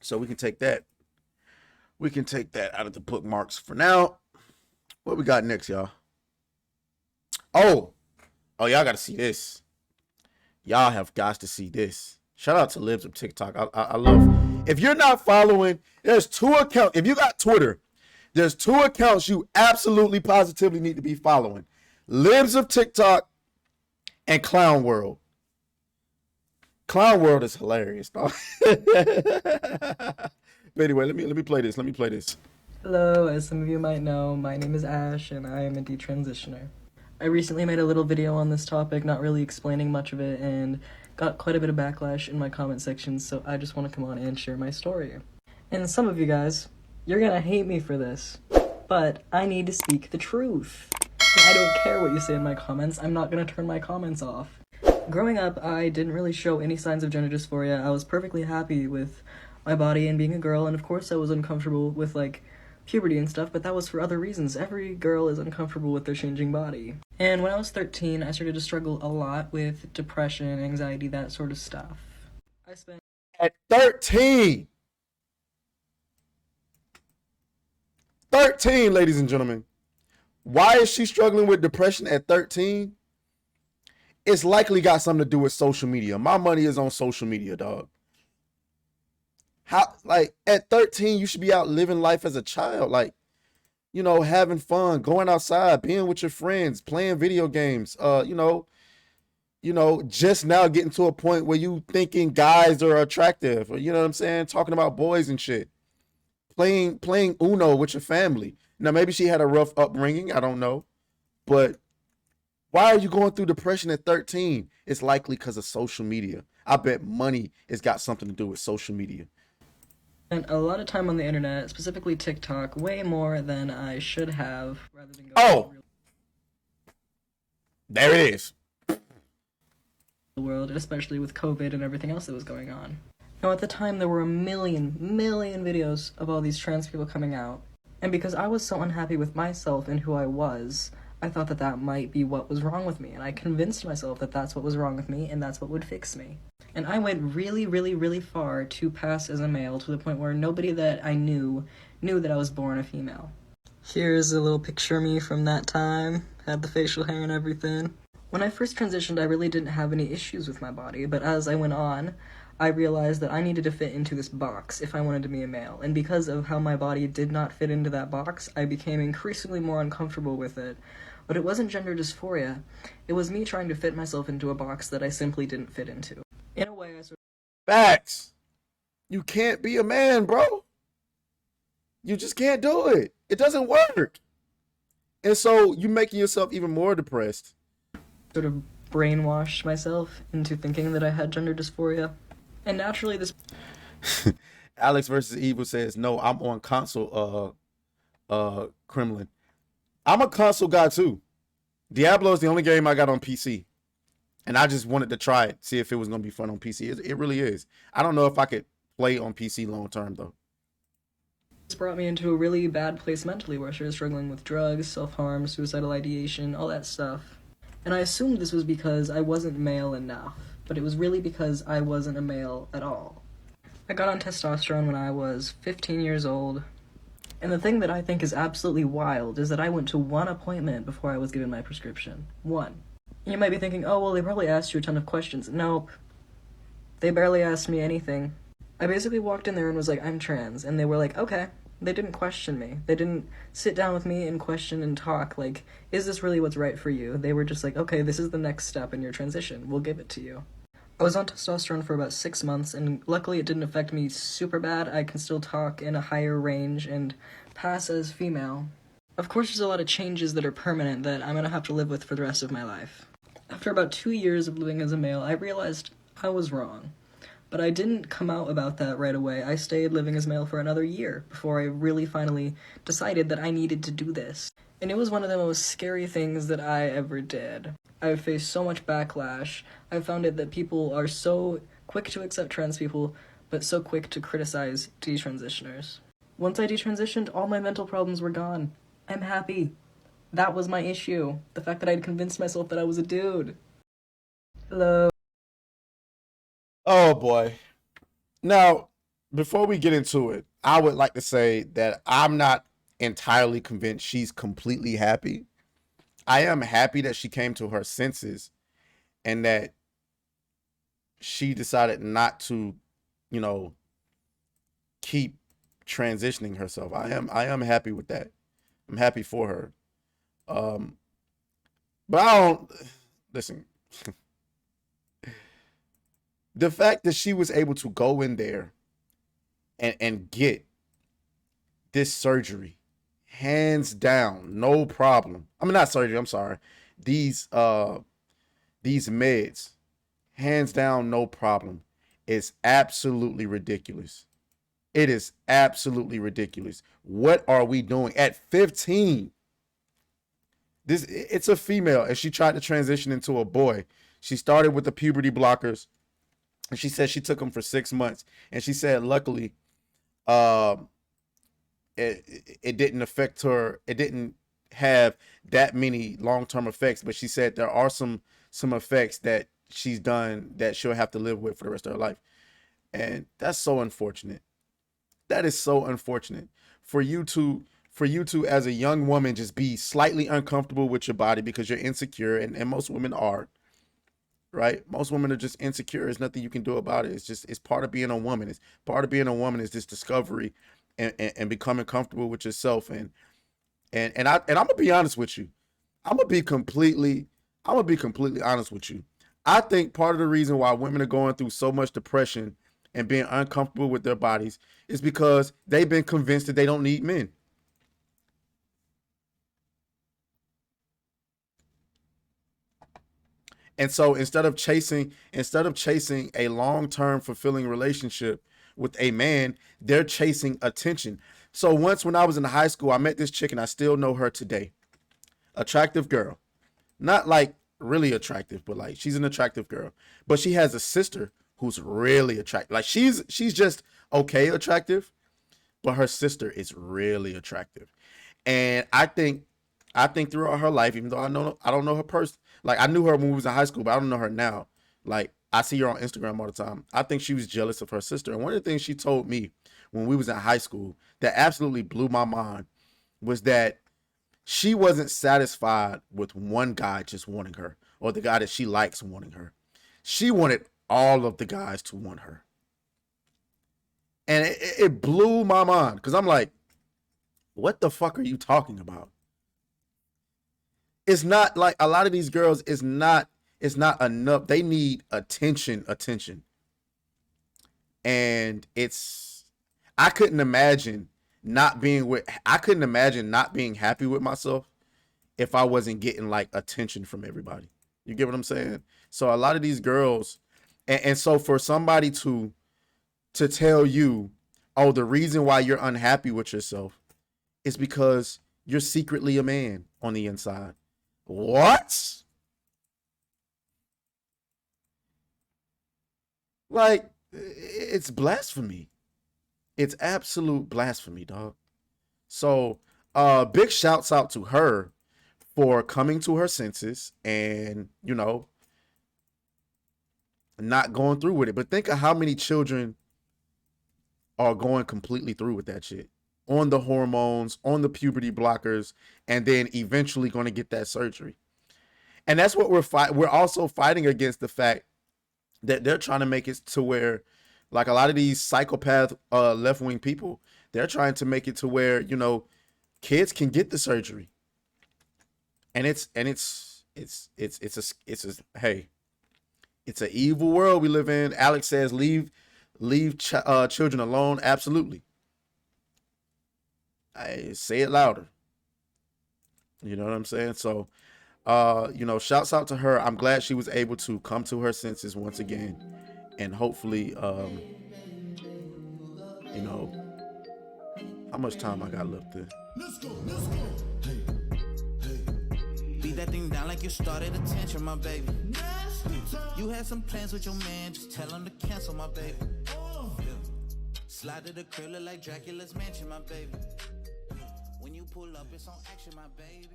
So we can take that. We can take that out of the bookmarks for now. What we got next, y'all? Oh, oh, y'all got to see this. Y'all have got to see this. Shout out to Libs of TikTok. I love. If you're not following, there's two accounts. If you got Twitter, there's two accounts you absolutely positively need to be following: Libs of TikTok and Clown World. Clown World is hilarious, dog. But anyway, let me play this. Let me play this. Hello, as some of you might know, my name is Ash and I am a detransitioner. I recently made a little video on this topic, not really explaining much of it, and got quite a bit of backlash in my comment section, so I just want to come on and share my story. And some of you guys, you're gonna hate me for this, but I need to speak the truth. I don't care what you say in my comments, I'm not gonna turn my comments off. Growing up, I didn't really show any signs of gender dysphoria. I was perfectly happy with my body and being a girl, and of course I was uncomfortable with, like, puberty and stuff, but that was for other reasons. Every girl is uncomfortable with their changing body. And when I was 13, I started to struggle a lot with depression, anxiety, that sort of stuff. I spent At 13, 13, ladies and gentlemen. Why is she struggling with depression at 13? It's likely got something to do with social media. My money is on social media, dog. How, like, at 13, you should be out living life as a child, like, having fun, going outside, being with your friends, playing video games, just now getting to a point where you thinking guys are attractive, or you know what I'm saying, talking about boys and shit, playing Uno with your family. Now maybe she had a rough upbringing, I don't know, but why are you going through depression at 13? It's likely because of social media. I bet money has got something to do with social media. a lot of time on the internet, specifically TikTok, way more than I should have, rather than going out Oh, in real there it is. world, especially with COVID and everything else that was going on. Now, at the time, there were a million videos of all these trans people coming out, and because I was so unhappy with myself and who I was, I thought that that might be what was wrong with me, and I convinced myself that that's what was wrong with me, and that's what would fix me. And I went really far to pass as a male, to the point where nobody that I knew that I was born a female. Here's a little picture of me from that time. Had the facial hair and everything. When I first transitioned, I really didn't have any issues with my body, but as I went on, I realized that I needed to fit into this box if I wanted to be a male, and because of how my body did not fit into that box, I became increasingly more uncomfortable with it. But it wasn't gender dysphoria, it was me trying to fit myself into a box that I simply didn't fit into. In a way, I sort Facts. You can't be a man, bro. You just can't do it. It doesn't work. And so you making yourself even more depressed. of brainwashed myself into thinking that I had gender dysphoria. And naturally, this Alex versus Evil says, no, I'm on console Kremlin. I'm a console guy too. Diablo is the only game I got on PC. And I just wanted to try it, see if it was gonna be fun on PC. It really is. I don't know if I could play on PC long term though. brought me into a really bad place mentally, where I started struggling with drugs, self-harm, suicidal ideation, all that stuff. And I assumed this was because I wasn't male enough, but it was really because I wasn't a male at all. I got on testosterone when I was 15 years old, and the thing that I think is absolutely wild is that I went to one appointment before I was given my prescription. One. You might be thinking, oh, well, they probably asked you a ton of questions. Nope. They barely asked me anything. I basically walked in there and was like, I'm trans, and they were like, okay. They didn't question me. They didn't sit down with me and question and talk, like, is this really what's right for you? They were just like, okay, this is the next step in your transition. We'll give it to you. I was on testosterone for about 6 months, and luckily it didn't affect me super bad. I can still talk in a higher range and pass as female. Of course, there's a lot of changes that are permanent that I'm gonna have to live with for the rest of my life. After about 2 years of living as a male, I realized I was wrong. But I didn't come out about that right away. I stayed living as male for another year before I really finally decided that I needed to do this. And it was one of the most scary things that I ever did. I've faced so much backlash. I've found it that people are so quick to accept trans people, but so quick to criticize detransitioners. Once I detransitioned, all my mental problems were gone. I'm happy. That was my issue. The fact that I'd convinced myself that I was a dude. Hello. Oh boy. Now, before we get into it, I would like to say that I'm not entirely convinced she's completely happy. I am happy that she came to her senses and that she decided not to, you know, keep transitioning herself. I am happy with that. I'm happy for her. Um, but I don't listen. The fact that she was able to go in there and get this surgery, hands down, no problem. I mean, not surgery. I'm sorry. These uh these meds, hands down, no problem. Is absolutely ridiculous. It is absolutely ridiculous. What are we doing at 15? It's a female, and she tried to transition into a boy. She started with the puberty blockers, and she said she took them for 6 months. And she said, luckily, um, it didn't affect her. It didn't have that many long term effects. But she said there are some effects that she's done that she'll have to live with for the rest of her life, and that's so unfortunate. That is so unfortunate for you to as a young woman just be slightly uncomfortable with your body because you're insecure, and most women are, right? Most women are just insecure. There's nothing you can do about it. It's part of being a woman. It's part of being a woman is this discovery and becoming comfortable with yourself. And I'm gonna be honest with you. I'm gonna be completely I'm gonna be completely honest with you. I think part of the reason why women are going through so much depression and being uncomfortable with their bodies is because they've been convinced that they don't need men. And so instead of chasing a long-term fulfilling relationship with a man, they're chasing attention. So once when I was in high school, I met this chick and I still know her today. Attractive girl. Not like really attractive, but like she's an attractive girl. But she has a sister who's really attractive. Like she's just okay attractive, but her sister is really attractive. And I think throughout her life, even though I don't know her person, like I knew her when we was in high school, but I don't know her now. Like I see her on Instagram all the time. I think she was jealous of her sister. And one of the things she told me when we was in high school that absolutely blew my mind was that she wasn't satisfied with one guy just wanting her or the guy that she likes wanting her. She wanted all of the guys to want her. And it blew my mind because I'm like, what the fuck are you talking about? It's not like a lot of these girls it's not enough. They need attention. And it's I couldn't imagine I couldn't imagine not being happy with myself if I wasn't getting like attention from everybody. You get what I'm saying? So a lot of these girls and so for somebody to tell you, oh, the reason why you're unhappy with yourself is because you're secretly a man on the inside. What? Like, it's blasphemy. It's absolute blasphemy, dog. So, big shouts out to her for coming to her senses and, not going through with it. But think of how many children are going completely through with that shit on the hormones, on the puberty blockers, and then eventually going to get that surgery. And that's what we're also fighting against the fact that they're trying to make it to where, like a lot of these psychopath left wing people, they're trying to make it to where kids can get the surgery, and hey, it's an evil world we live in. Alex says children alone. Absolutely, I say it louder. You know what I'm saying? So, shouts out to her. I'm glad she was able to come to her senses once again, and hopefully, you know, how much time I got left there? Let's go, let's go. Hey, hey. Beat that thing down like you started attention, my baby. You had some plans with your man, just tell him to cancel, my baby. Slide to the crib, look like Dracula's mansion, my baby. When you pull up, it's on action, my baby.